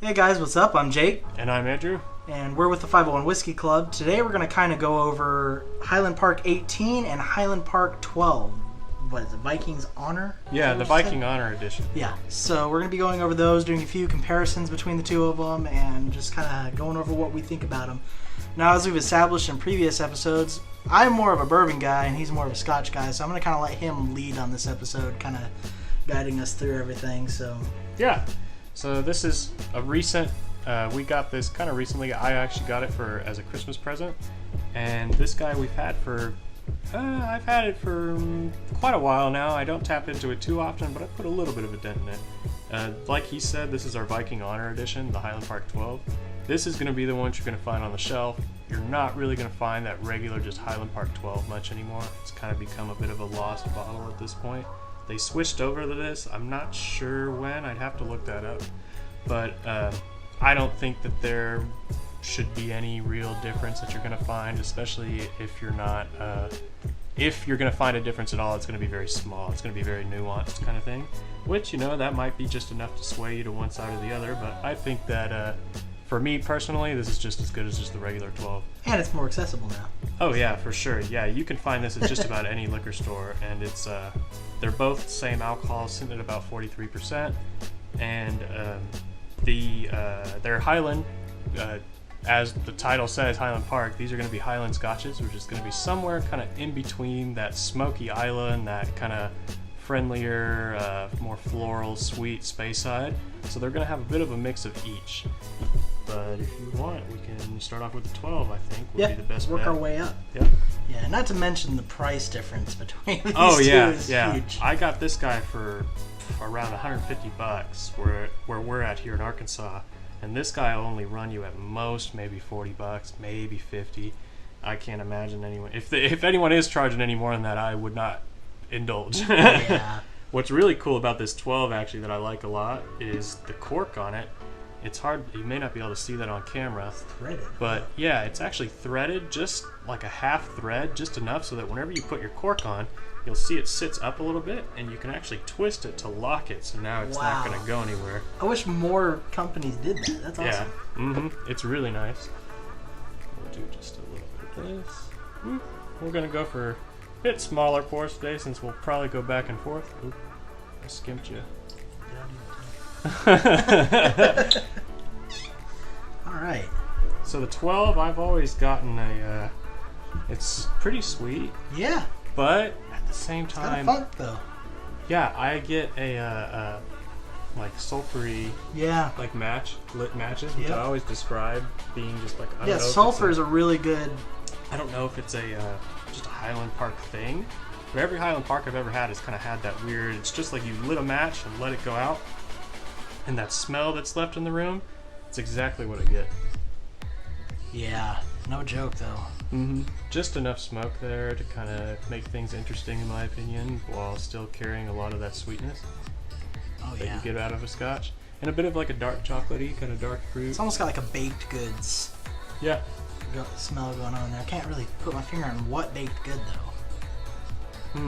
Hey guys, what's up? I'm Jake. And I'm Andrew. And we're with the 501 Whiskey Club. Today we're going to kind of go over Highland Park 18 and Highland Park 12. What is it, Viking's Honor? Yeah, the Viking Honor edition. Yeah, so we're going to be going over those, doing a few comparisons between the two of them, and just kind of going over what we think about them. Now, as we've established in previous episodes, I'm more of a bourbon guy and he's more of a Scotch guy, so I'm going to kind of let him lead on this episode, kind of guiding us through everything. So yeah. So this is a recent, we got this kind of recently. I actually got it as a Christmas present. And this guy we've had for, I've had it for quite a while now. I don't tap into it too often, but I put a little bit of a dent in it. Like he said, this is our Viking Honor edition, the Highland Park 12. This is going to be the one you're going to find on the shelf. You're not really going to find that regular just Highland Park 12 much anymore. It's kind of become a bit of a lost bottle at this point. They switched over to this. I'm not sure when. I'd have to look that up. But I don't think that there should be any real difference that you're going to find, especially if you're not... if you're going to find a difference at all, it's going to be very small. It's going to be very nuanced kind of thing. Which, you know, that might be just enough to sway you to one side or the other. But I think that... for me personally, this is just as good as just the regular 12. And it's more accessible now. Oh yeah, for sure. Yeah, you can find this at just about any liquor store, and it's they're both the same alcohol, sitting at about 43%, and they're Highland. As the title says, Highland Park. These are going to be Highland Scotches, which is going to be somewhere kind of in between that smoky island, that kind of friendlier, more floral, sweet Speyside. So they're going to have a bit of a mix of each. But if you want, we can start off with the 12, I think, would be the best work bet. our way up. Yeah. Yeah, not to mention the price difference between these two is huge. I got this guy for around $150 where we're at here in Arkansas. And this guy will only run you at most maybe $40, maybe $50. I can't imagine anyone. If anyone is charging any more than that, I would not indulge. Yeah. What's really cool about this 12 actually that I like a lot is the cork on it. It's hard, you may not be able to see that on camera. It's threaded. But yeah, it's actually threaded, just like a half thread, just enough so that whenever you put your cork on, you'll see it sits up a little bit and you can actually twist it to lock it, so now it's not going to go anywhere. I wish more companies did that. That's awesome. Yeah, it's really nice. We'll do just a little bit of this. We're going to go for a bit smaller pours today since we'll probably go back and forth. Oop, I skimped you. Alright. So the 12, I've always gotten it's pretty sweet. Yeah. But at the same It's time... kind of funk, though. Yeah, I get a like sulfury... Yeah. Like lit matches, which I always describe being just like... I don't know sulfur is a really good... I don't know if it's just a Highland Park thing, but every Highland Park I've ever had has kind of had that weird... It's just like you lit a match and let it go out. And that smell that's left in the room, it's exactly what I get. Yeah, no joke though. Just enough smoke there to kind of make things interesting in my opinion, while still carrying a lot of that sweetness that you get out of a Scotch. And a bit of like a dark chocolatey, kind of dark fruit. It's almost got like a baked goods smell going on there. I can't really put my finger on what baked good though.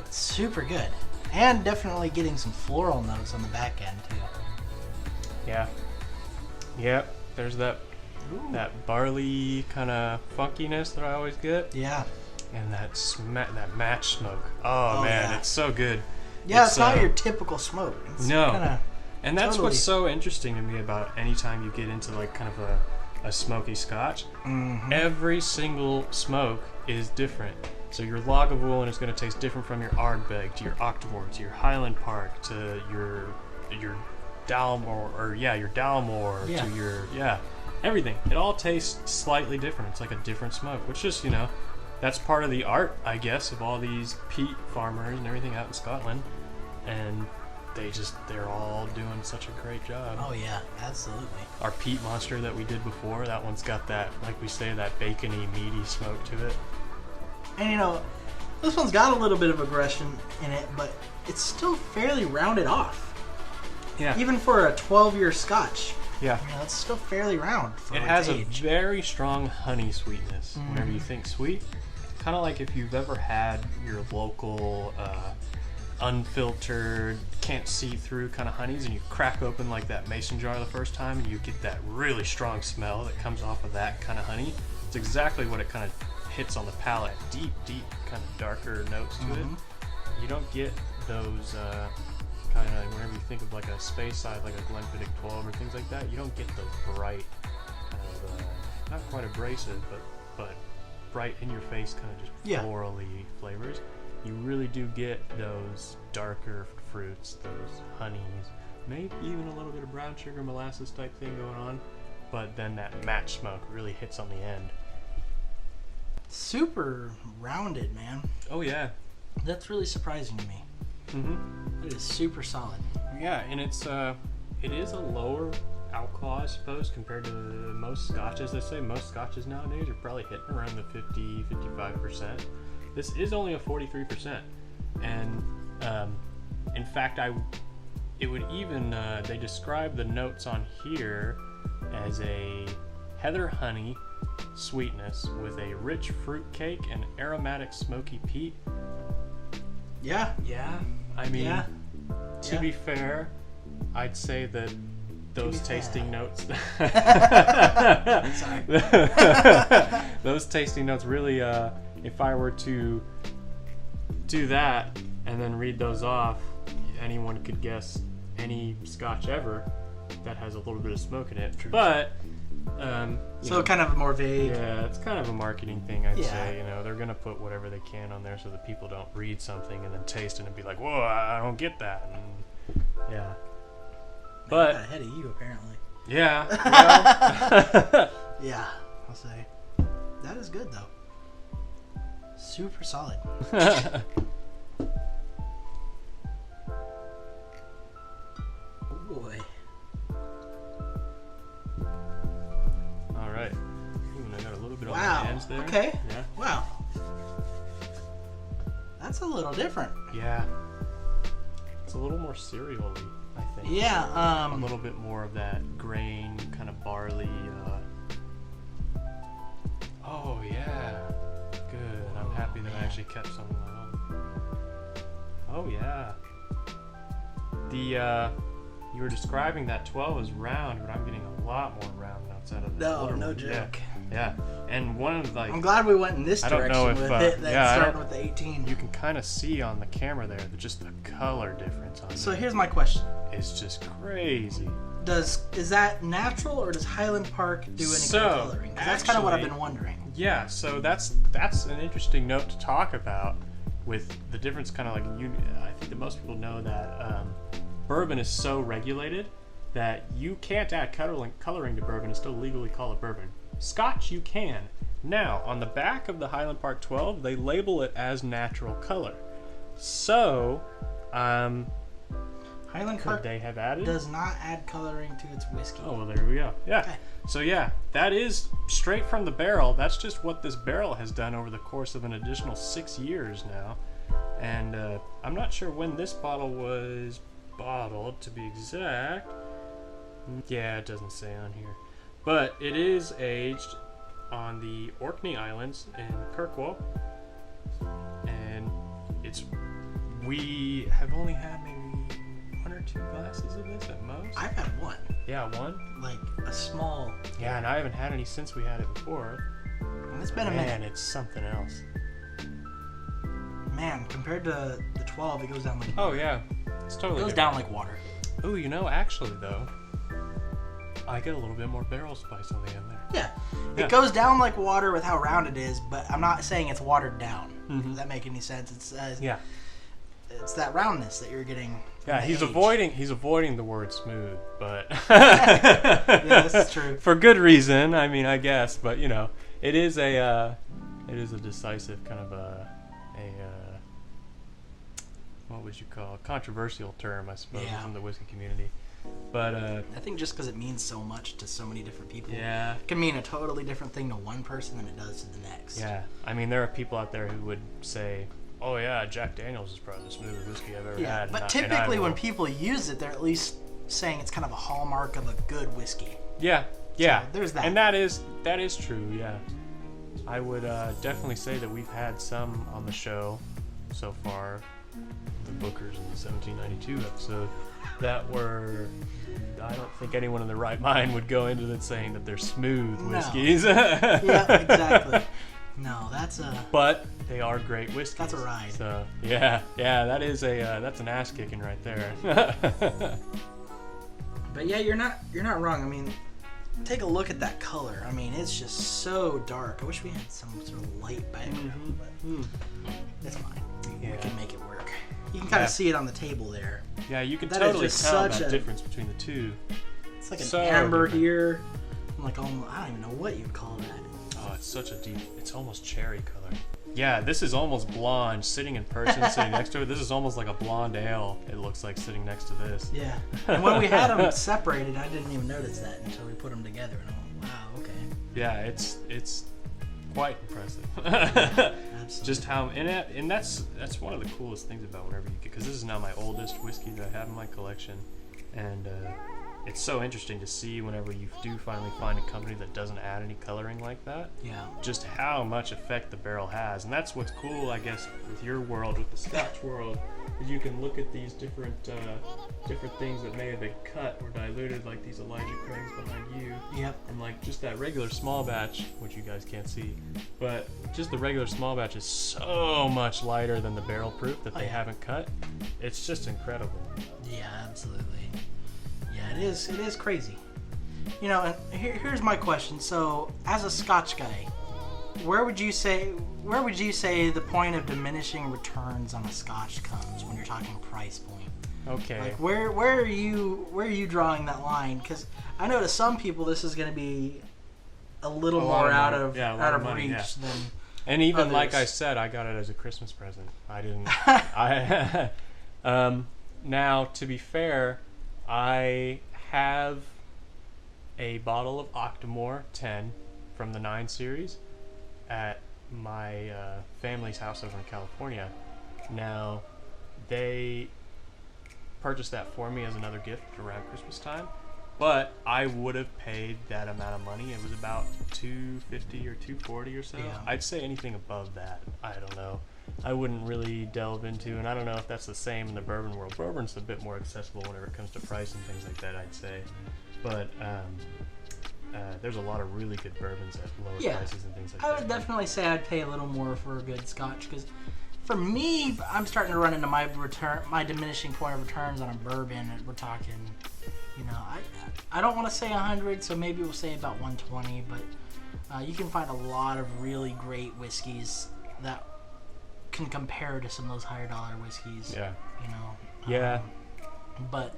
It's super good. And definitely getting some floral notes on the back end too. Yeah. Yep. There's that barley kind of funkiness that I always get. Yeah. And that match smoke. Oh man, it's so good. Yeah, it's not your typical smoke. It's and that's what's so interesting to me about anytime you get into like kind of a smoky Scotch. Every single smoke is different. So your Lagavulin is going to taste different from your Ardbeg to your Octomore to your Highland Park to your Dalmore to your everything. It all tastes slightly different. It's like a different smoke, which is, you know, that's part of the art, I guess, of all these peat farmers and everything out in Scotland. And they're all doing such a great job. Oh yeah, absolutely. Our peat monster that we did before, that one's got that, like we say, that bacony, meaty smoke to it. And you know, this one's got a little bit of aggression in it, but it's still fairly rounded off. Yeah. Even for a 12-year Scotch. Yeah. You know, it's still fairly round for it has age. A very strong honey sweetness. Whenever you think sweet, kind of like if you've ever had your local unfiltered can't see through kind of honeys, and you crack open like that mason jar the first time, and you get that really strong smell that comes off of that kind of honey. It's exactly what it kind of hits on the palate. Deep kind of darker notes to it. You don't get those kind of, whenever you think of like a space side, like a Glenfiddich 12 or things like that, you don't get those bright kind of, not quite abrasive, but bright in your face kind of just florally flavors. You really do get those darker fruits, those honeys, maybe even a little bit of brown sugar molasses type thing going on, but then that match smoke really hits on the end. Super rounded, man. Oh yeah. That's really surprising to me. It is super solid. Yeah, and it is a lower alcohol, I suppose, compared to most scotches. They say most scotches nowadays are probably hitting around the 50-55%. This is only a 43%, and in fact, it would even they describe the notes on here as a heather honey sweetness with a rich fruit cake and aromatic smoky peat. Yeah. I mean, to be fair, I'd say that those tasting notes Sorry. those tasting notes really, if I were to do that and then read those off, anyone could guess any scotch ever that has a little bit of smoke in it. True. But so kind of more vague. yeah, it's kind of a marketing thing, I'd say. They're gonna put whatever they can on there so that people don't read something and then taste it and be like, whoa, I don't get that. And, yeah. But I got ahead of you, apparently. Yeah. Yeah, I'll say. That is good, though. Super solid. Oh boy. All right. Ooh, I got a little bit on Wow. my hands there. Okay. Yeah. Wow. That's a little different. Yeah. It's a little more cereal-y, I think. Yeah. A little bit more of that grain, kind of barley. Oh, yeah. Good. I'm happy that I actually kept some of my own. Oh, yeah. You were describing that 12 as round, but I'm getting a lot more round outside of the older No one. joke. Yeah. And one of the, I'm glad we went in this I don't know direction if, with it. That's starting with the 18. you can kind of see on the camera there that just the color difference on So there here's my question: is just crazy. is that natural, or does Highland Park do any kind of coloring? 'Cause that's kind of what I've been wondering. Yeah, so that's an interesting note to talk about, with the difference. Kind of like I think that most people know that bourbon is so regulated that you can't add coloring to bourbon and still legally call it bourbon. Scotch you can. Now, on the back of the Highland Park 12, they label it as natural color. So, Highland Park could they have added? does not add coloring to its whiskey. Oh, well, there we go. Yeah. Okay. So, yeah, that is straight from the barrel. That's just what this barrel has done over the course of an additional 6 years now. And I'm not sure when this bottle was bottled, to be exact. Yeah, it doesn't say on here. But it is aged on the Orkney Islands in Kirkwall. And we have only had maybe 1 or 2 glasses of this at most. I've had one. Yeah, one. Like a small. Yeah, and I haven't had any since we had it before. And it's been a Man, minute. it's something else. Man, compared to the 12, it goes down like. Oh yeah, it's totally. It goes down like water. Oh, actually though, I get a little bit more barrel spice on the end there. Yeah. Yeah. It goes down like water with how round it is, but I'm not saying it's watered down. Mhm. Does that make any sense? It's Yeah. It's that roundness that you're getting. Yeah, he's avoiding the word smooth, but Yeah, this is true. For good reason. I mean, I guess, but it is a decisive kind of a what would you call a controversial term, I suppose, Yeah. in the whiskey community. But I think just because it means so much to so many different people, yeah, it can mean a totally different thing to one person than it does to the next. yeah. I mean, there are people out there who would say, "Oh yeah, Jack Daniel's is probably the smoothest whiskey I've ever Yeah, had." but and typically I when will- people use it, they're at least saying it's kind of a hallmark of a good whiskey. yeah, yeah, So there's that. and that is true. Yeah, I would definitely say that we've had some on the show so far. bookers in the 1792 episode that were, I don't think anyone in their right mind would go into it saying that they're smooth whiskeys. Yeah, exactly. No, that's a... But they are great whiskeys. That's a ride. So, yeah, that is that's an ass kicking right there. But yeah, you're not wrong. I mean, take a look at that color. I mean, it's just so dark. I wish we had some sort of light background, but it's fine. We can make it work. You can kind of see it on the table there. Yeah, you can That totally is just tell such that a- difference between the two. It's like an So amber different. here. I'm like, almost, I don't even know what you'd call that. Oh, it's such a deep, it's almost cherry color. Yeah, this is almost blonde. Sitting in person, sitting next to it, this is almost like a blonde ale. It looks like sitting next to this. Yeah. And when we had them separated, I didn't even notice that until we put them together. And I'm like, wow, okay. Yeah, it's quite impressive. Absolutely. Just how, and that's one of the coolest things about whenever you get, because this is now my oldest whiskey that I have in my collection, and it's so interesting to see whenever you do finally find a company that doesn't add any coloring like that. Yeah. Just how much effect the barrel has, and that's what's cool, I guess, with your world, with the Scotch world, is you can look at these different things that may have been cut or diluted, like these Elijah Craigs behind you. Yep. And like just that regular small batch, which you guys can't see, but just the regular small batch is so much lighter than the barrel proof that they haven't cut. It's just incredible. Yeah, absolutely. Yeah, it is crazy. You know, and here's my question. So, as a Scotch guy, where would you say the point of diminishing returns on a Scotch comes when you're talking price point? Okay. Like where are you drawing that line? Because I know to some people this is going to be a little more out of money, reach than. And even like I others. said, I got it as a Christmas present. I didn't. Now, to be fair, I have a bottle of Octomore 10 from the 9 series at my family's house over in California. Now, they purchased that for me as another gift around Christmas time, but I would have paid that amount of money. It was about $250 or $240 or so. Yeah. I'd say anything above that, I don't know. I wouldn't really delve into, and I don't know if that's the same in the bourbon world. Bourbon's a bit more accessible whenever it comes to price and things like that, I'd say. But there's a lot of really good bourbons at lower prices and things like that. I would definitely say I'd pay a little more for a good Scotch because, for me, I'm starting to run into my diminishing point of returns on a bourbon. We're talking, you know, I don't want to say 100, so maybe we'll say about 120. But you can find a lot of really great whiskeys that can compare to some of those higher dollar whiskeys. Yeah. You know. Yeah. But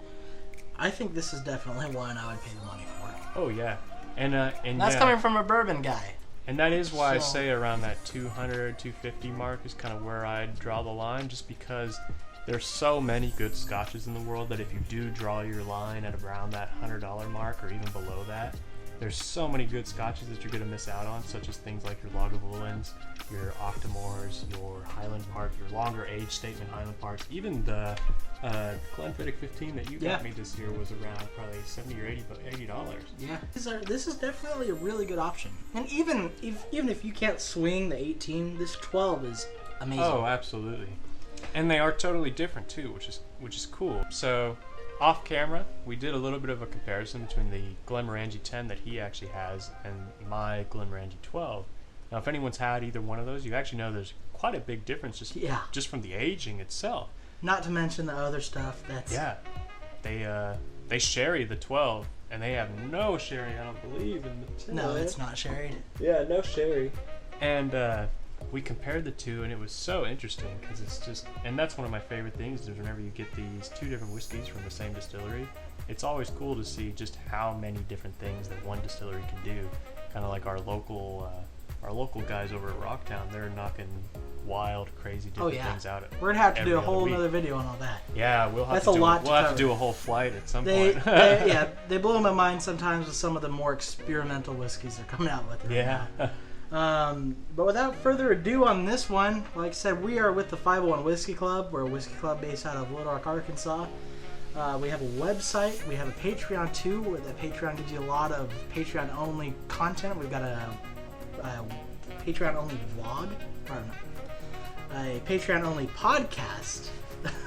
I think this is definitely one I would pay the money for. Oh yeah. And That's yeah. coming from a bourbon guy. And that is why I So- say around that 200, 250 mark is kind of where I draw the line, just because there's so many good scotches in the world that if you do draw your line at around that $100 mark or even below that, there's so many good scotches that you're going to miss out on, such as things like your Lagavulins, your Octomores, your Highland Park, your longer age statement Highland Parks, even the Glenfiddich 15 that you got me this year was around probably $70 or $80. Yeah, this is definitely a really good option. And even if you can't swing the 18, this 12 is amazing. Oh, absolutely. And they are totally different too, which is cool. So, off camera, we did a little bit of a comparison between the Glenmorangie 10 that he actually has and my Glenmorangie 12. Now, if anyone's had either one of those, you actually know there's quite a big difference just from the aging itself. Not to mention the other stuff that's... Yeah. They sherry the 12, and they have no sherry, I don't believe, in the 10. No, it's not sherried. Yeah, no sherry. And we compared the two, and it was so interesting because it's just, and that's one of my favorite things is whenever you get these two different whiskeys from the same distillery, it's always cool to see just how many different things that one distillery can do. Kind of like our local guys over at Rocktown, they're knocking wild, crazy different things out. We're gonna have to every do a other whole week. another video on all that. Yeah, we'll have That's to a do lot to we'll have cover. to do a whole flight at some They point. blow my mind sometimes with some of the more experimental whiskeys they're coming out with right Yeah. now. But without further ado on this one, like I said, we are with the 501 Whiskey Club. We're a whiskey club based out of Little Rock, Arkansas. We have a website. We have a Patreon too, where the Patreon gives you a lot of Patreon-only content. We've got a Patreon-only vlog, a Patreon-only podcast,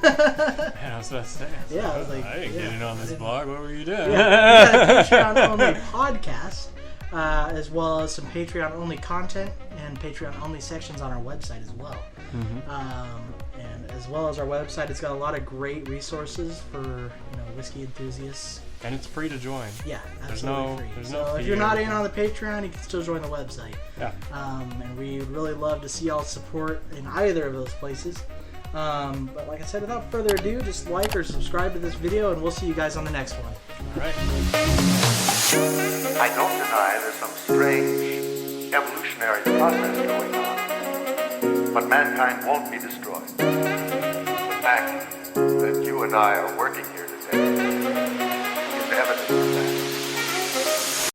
Man, I was about to say. Yeah, I was like, I didn't yeah, get in on I this didn't- blog. What were you doing? Yeah, we got a Patreon-only podcast, as well as some Patreon-only content and Patreon-only sections on our website as well. And as well as our website, it's got a lot of great resources for whiskey enthusiasts. And it's free to join. Yeah, There's absolutely no- free. there's So no if fee you're or not in anything. on the Patreon, you can still join the website. Yeah. And we really love to see y'all's support in either of those places. But like I said, without further ado, just like or subscribe to this video, and we'll see you guys on the next one. All right. I don't deny there's some strange evolutionary process going on, but mankind won't be destroyed. The fact that you and I are working